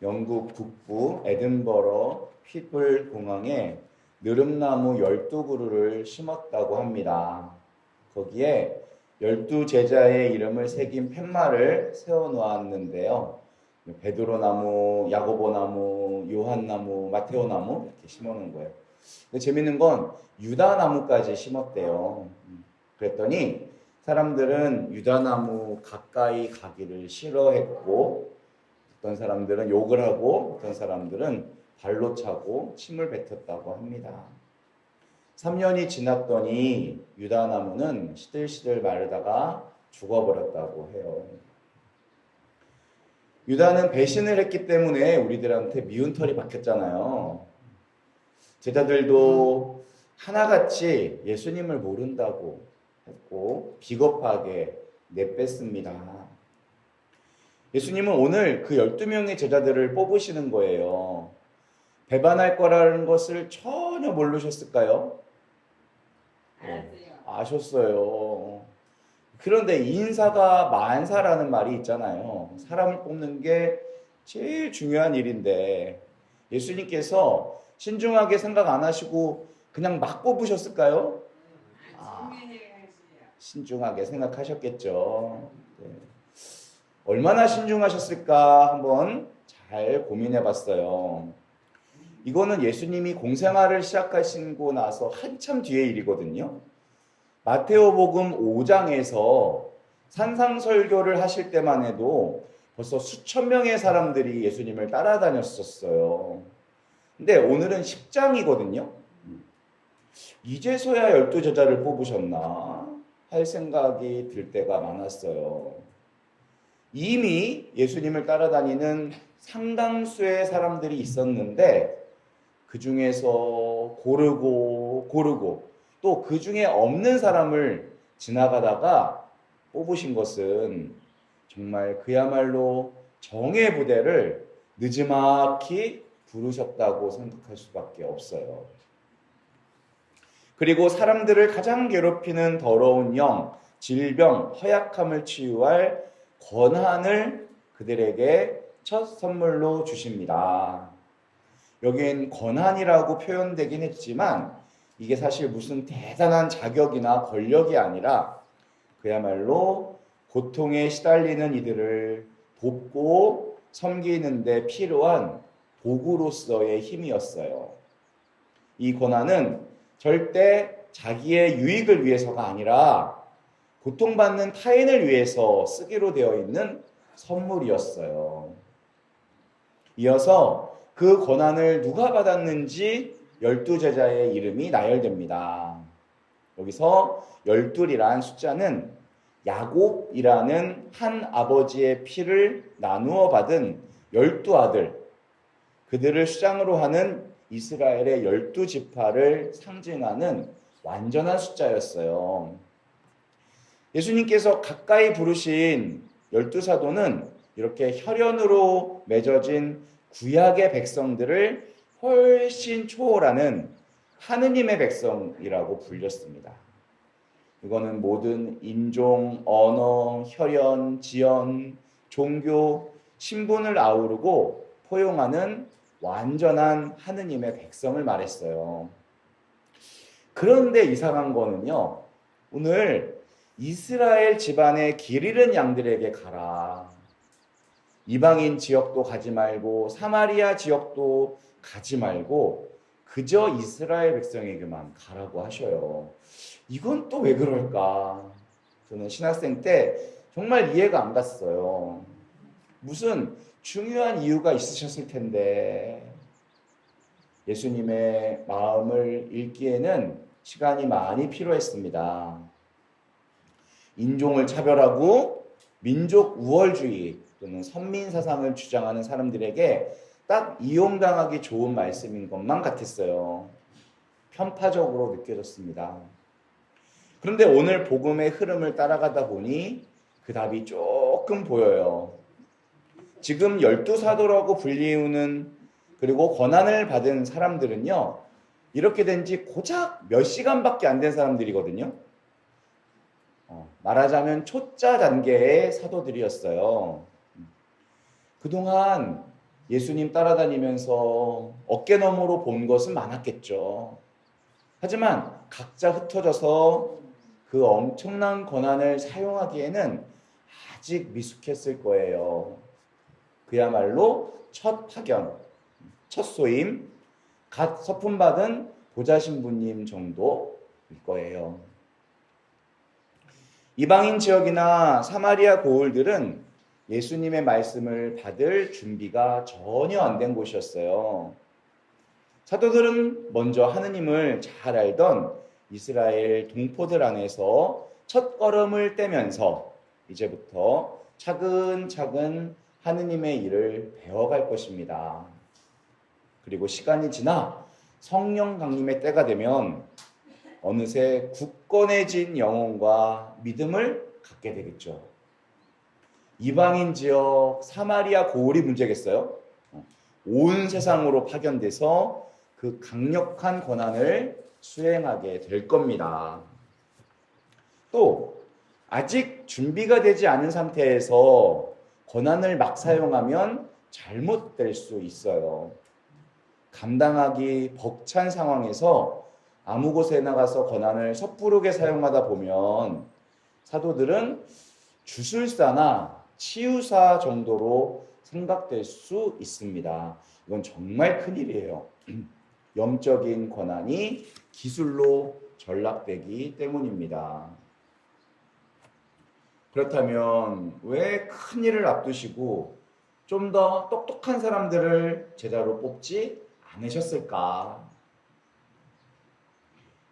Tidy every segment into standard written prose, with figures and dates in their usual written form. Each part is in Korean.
영국 북부 에든버러 휘블 공항에 느릅나무 12그루를 심었다고 합니다. 거기에 12제자의 이름을 새긴 팻말을 세워 놓았는데요. 베드로나무, 야고보나무, 요한나무, 마테오나무 이렇게 심어 놓은 거예요. 근데 재밌는 건 유다나무까지 심었대요. 그랬더니 사람들은 유다나무 가까이 가기를 싫어했고, 어떤 사람들은 욕을 하고 어떤 사람들은 발로 차고 침을 뱉었다고 합니다. 3년이 지났더니 유다나무는 시들시들 마르다가 죽어버렸다고 해요. 유다는 배신을 했기 때문에 우리들한테 미운 털이 박혔잖아요. 제자들도 하나같이 예수님을 모른다고 했고 비겁하게 내뺐습니다. 예수님은 오늘 그 12명의 제자들을 뽑으시는 거예요. 배반할 거라는 것을 전혀 모르셨을까요? 아셨어요. 그런데 인사가 만사라는 말이 있잖아요. 사람을 뽑는 게 제일 중요한 일인데 예수님께서 신중하게 생각 안 하시고 그냥 막 뽑으셨을까요? 신중하게 생각하셨겠죠. 네. 얼마나 신중하셨을까 한번 잘 고민해 봤어요. 이거는 예수님이 공생활을 시작하시고 나서 한참 뒤의 일이거든요. 마테오복음 5장에서 산상설교를 하실 때만 해도 벌써 수천 명의 사람들이 예수님을 따라다녔었어요. 근데 오늘은 10장이거든요. 이제서야 12제자를 뽑으셨나 할 생각이 들 때가 많았어요. 이미 예수님을 따라다니는 상당수의 사람들이 있었는데 그 중에서 고르고 또 그 중에 없는 사람을 지나가다가 뽑으신 것은 정말 그야말로 정의 부대를 느지막이 부르셨다고 생각할 수밖에 없어요. 그리고 사람들을 가장 괴롭히는 더러운 영, 질병, 허약함을 치유할 권한을 그들에게 첫 선물로 주십니다. 여긴 권한이라고 표현되긴 했지만 이게 사실 무슨 대단한 자격이나 권력이 아니라 그야말로 고통에 시달리는 이들을 돕고 섬기는 데 필요한 도구로서의 힘이었어요. 이 권한은 절대 자기의 유익을 위해서가 아니라 고통받는 타인을 위해서 쓰기로 되어 있는 선물이었어요. 이어서 그 권한을 누가 받았는지 12제자의 이름이 나열됩니다. 여기서 12이란 숫자는 야곱이라는 한 아버지의 피를 나누어 받은 12아들, 그들을 수장으로 하는 이스라엘의 12지파를 상징하는 완전한 숫자였어요. 예수님께서 가까이 부르신 12사도는 이렇게 혈연으로 맺어진 구약의 백성들을 훨씬 초월하는 하느님의 백성이라고 불렸습니다. 이거는 모든 인종, 언어, 혈연, 지연, 종교, 신분을 아우르고 포용하는 완전한 하느님의 백성을 말했어요. 그런데 이상한 거는요, 오늘 이스라엘 집안의 길 잃은 양들에게 가라. 이방인 지역도 가지 말고 사마리아 지역도 가지 말고 그저 이스라엘 백성에게만 가라고 하셔요. 이건 또 왜 그럴까? 저는 신학생 때 정말 이해가 안 갔어요. 무슨 중요한 이유가 있으셨을 텐데 예수님의 마음을 읽기에는 시간이 많이 필요했습니다. 인종을 차별하고 민족 우월주의 또는 선민 사상을 주장하는 사람들에게 딱 이용당하기 좋은 말씀인 것만 같았어요. 편파적으로 느껴졌습니다. 그런데 오늘 복음의 흐름을 따라가다 보니 그 답이 조금 보여요. 지금 12사도라고 불리우는 그리고 권한을 받은 사람들은요, 이렇게 된 지 고작 몇 시간밖에 안 된 사람들이거든요. 말하자면 초짜 단계의 사도들이었어요. 그동안 예수님 따라다니면서 어깨너머로 본 것은 많았겠죠. 하지만 각자 흩어져서 그 엄청난 권한을 사용하기에는 아직 미숙했을 거예요. 그야말로 첫 파견, 첫 소임, 갓 서품 받은 보좌 신부님 정도일 거예요. 이방인 지역이나 사마리아 고을들은 예수님의 말씀을 받을 준비가 전혀 안 된 곳이었어요. 사도들은 먼저 하느님을 잘 알던 이스라엘 동포들 안에서 첫 걸음을 떼면서 이제부터 차근차근 하느님의 일을 배워갈 것입니다. 그리고 시간이 지나 성령 강림의 때가 되면 어느새 굳건해진 영혼과 믿음을 갖게 되겠죠. 이방인 지역 사마리아 고을이 문제겠어요? 온 세상으로 파견돼서 그 강력한 권한을 수행하게 될 겁니다. 또 아직 준비가 되지 않은 상태에서 권한을 막 사용하면 잘못될 수 있어요. 감당하기 벅찬 상황에서 아무 곳에 나가서 권한을 섣부르게 사용하다 보면 사도들은 주술사나 치유사 정도로 생각될 수 있습니다. 이건 정말 큰일이에요. 영적인 권한이 기술로 전락되기 때문입니다. 그렇다면 왜 큰일을 앞두시고 좀 더 똑똑한 사람들을 제자로 뽑지 않으셨을까?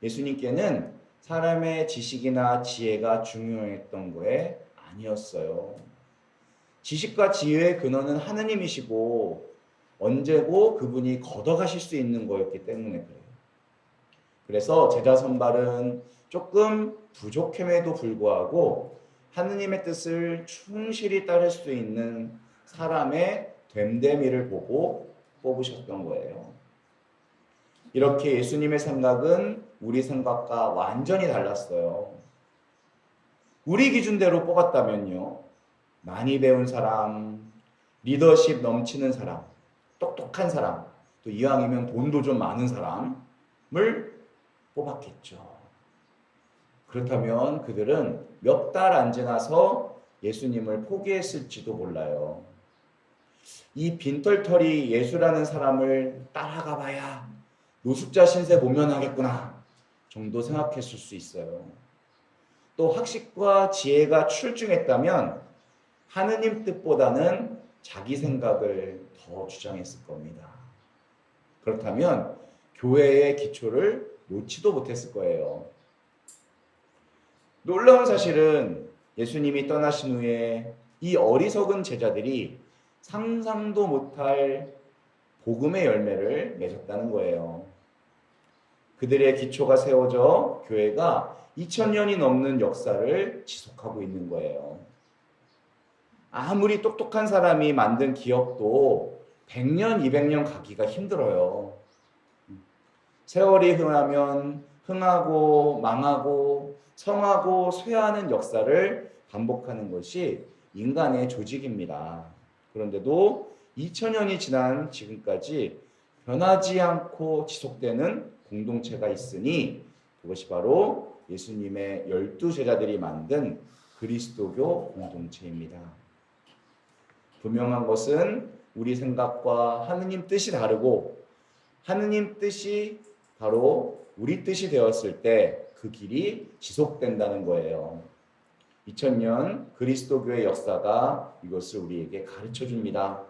예수님께는 사람의 지식이나 지혜가 중요했던 거에 아니었어요. 지식과 지혜의 근원은 하느님이시고 언제고 그분이 걷어가실 수 있는 거였기 때문에 그래요. 그래서 제자 선발은 조금 부족함에도 불구하고 하느님의 뜻을 충실히 따를 수 있는 사람의 됨됨이를 보고 뽑으셨던 거예요. 이렇게 예수님의 생각은 우리 생각과 완전히 달랐어요. 우리 기준대로 뽑았다면요, 많이 배운 사람, 리더십 넘치는 사람, 똑똑한 사람, 또 이왕이면 돈도 좀 많은 사람을 뽑았겠죠. 그렇다면 그들은 몇 달 안 지나서 예수님을 포기했을지도 몰라요. 이 빈털털이 예수라는 사람을 따라가 봐야 노숙자 신세 모면하겠구나 정도 생각했을 수 있어요. 또 학식과 지혜가 출중했다면 하느님 뜻보다는 자기 생각을 더 주장했을 겁니다. 그렇다면 교회의 기초를 놓지도 못했을 거예요. 놀라운 사실은 예수님이 떠나신 후에 이 어리석은 제자들이 상상도 못할 복음의 열매를 맺었다는 거예요. 그들의 기초가 세워져 교회가 2000년이 넘는 역사를 지속하고 있는 거예요. 아무리 똑똑한 사람이 만든 기업도 100년, 200년 가기가 힘들어요. 세월이 흐르면 흥하고 망하고 성하고 쇠하는 역사를 반복하는 것이 인간의 조직입니다. 그런데도 2000년이 지난 지금까지 변하지 않고 지속되는 공동체가 있으니 그것이 바로 예수님의 12제자들이 만든 그리스도교 공동체입니다. 분명한 것은 우리 생각과 하느님 뜻이 다르고 하느님 뜻이 바로 우리 뜻이 되었을 때 그 길이 지속된다는 거예요. 2000년 그리스도교의 역사가 이것을 우리에게 가르쳐 줍니다.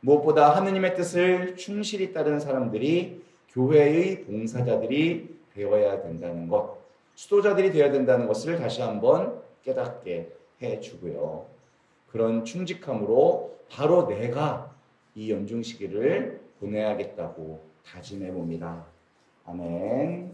무엇보다 하느님의 뜻을 충실히 따르는 사람들이 교회의 봉사자들이 되어야 된다는 것, 수도자들이 되어야 된다는 것을 다시 한번 깨닫게 해주고요. 그런 충직함으로 바로 내가 이 연중 시기를 보내야겠다고 다짐해 봅니다. 아멘.